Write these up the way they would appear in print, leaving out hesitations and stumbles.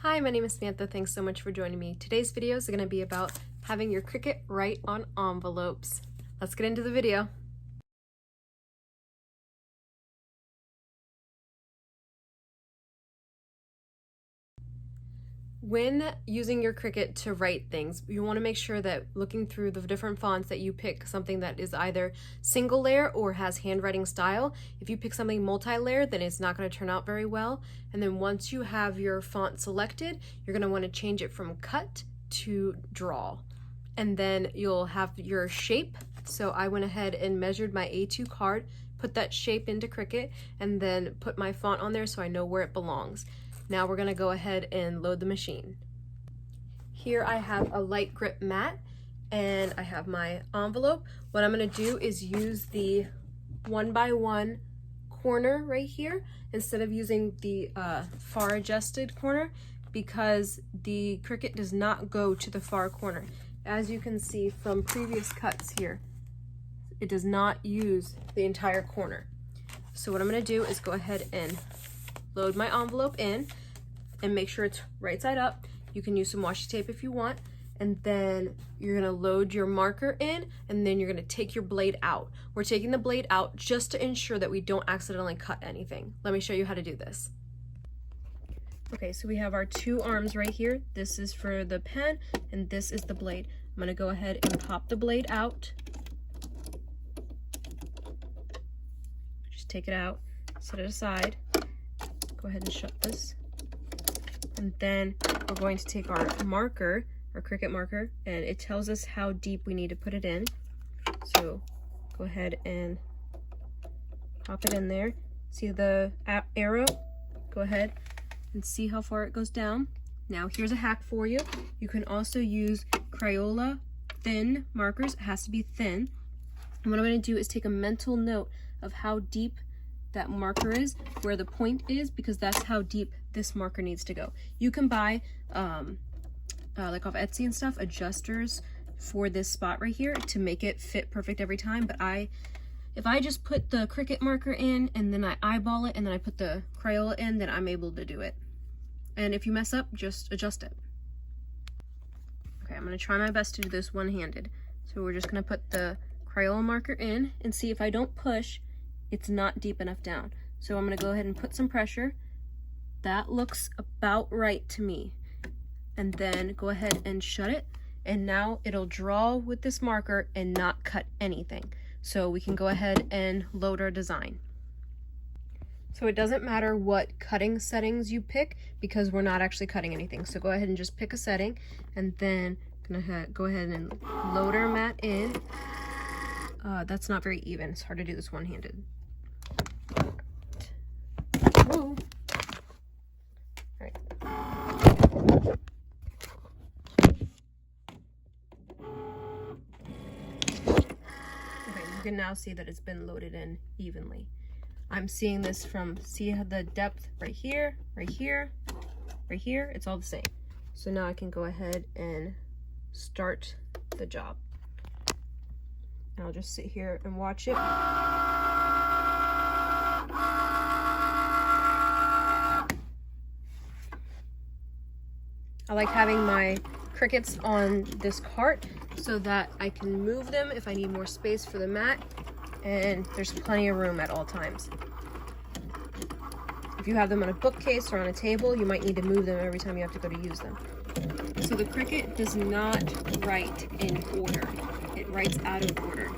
Hi, my name is Samantha. Thanks so much for joining me. Today's video is going to be about having your Cricut write on envelopes. Let's get into the video. When using your Cricut to write things, you want to make sure that looking through the different fonts that you pick something that is either single layer or has handwriting style. If you pick something multi-layer, then it's not going to turn out very well. And then once you have your font selected, you're going to want to change it from cut to draw. And then you'll have your shape. So I went ahead and measured my A2 card, put that shape into Cricut, and then put my font on there so I know where it belongs. Now we're going to go ahead and load the machine. Here I have a light grip mat and I have my envelope. What I'm going to do is use the 1x1 corner right here instead of using the far adjusted corner, because the Cricut does not go to the far corner. As you can see from previous cuts here, it does not use the entire corner. So what I'm going to do is go ahead and load my envelope in and make sure it's right side up. You can use some washi tape if you want, and then you're gonna load your marker in, and then you're gonna take your blade out. We're taking the blade out just to ensure that we don't accidentally cut anything. Let me show you how to do this. Okay, so we have our two arms right here. This is for the pen and this is the blade. I'm gonna go ahead and pop the blade out. Just take it out, set it aside. Go ahead and shut this, and then we're going to take our marker, our Cricut marker, and it tells us how deep we need to put it in. So go ahead and pop it in there. See the arrow? Go ahead and see how far it goes down. Now here's a hack for you. You can also use Crayola thin markers. It has to be thin. And what I'm going to do is take a mental note of how deep that marker is, where the point is, because that's how deep this marker needs to go. You can buy like off Etsy and stuff, adjusters for this spot right here to make it fit perfect every time. But if I just put the Cricut marker in and then I eyeball it and then I put the Crayola in, then I'm able to do it. And if you mess up, just adjust it. Okay, I'm gonna try my best to do this one-handed. So we're just gonna put the Crayola marker in and see if I don't push, it's not deep enough down. So I'm gonna go ahead and put some pressure. That looks about right to me. And then go ahead and shut it. And now it'll draw with this marker and not cut anything. So we can go ahead and load our design. So it doesn't matter what cutting settings you pick, because we're not actually cutting anything. So go ahead and just pick a setting, and then gonna go ahead and load our mat in. That's not very even. It's hard to do this one-handed. Whoa. Right. Okay, you can now see that it's been loaded in evenly. I'm seeing this from, see the depth right here, right here, right here, it's all the same. So now I can go ahead and start the job. And I'll just sit here and watch it. I like having my Cricuts on this cart so that I can move them if I need more space for the mat, and there's plenty of room at all times. If you have them on a bookcase or on a table, you might need to move them every time you have to go to use them. So the Cricut does not write in order. It writes out of order.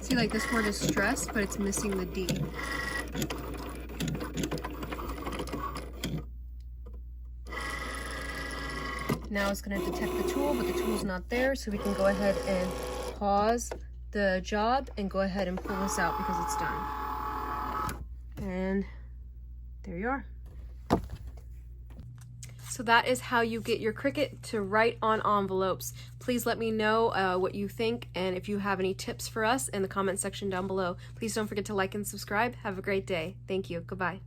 See, like this word is stress, but it's missing the D. Now it's going to detect the tool, but the tool's not there, so we can go ahead and pause the job and go ahead and pull this out because it's done. we are. So that is how you get your Cricut to write on envelopes. Please let me know what you think, and if you have any tips for us in the comment section down below. Please don't forget to like and subscribe. Have a great day. Thank you. Goodbye.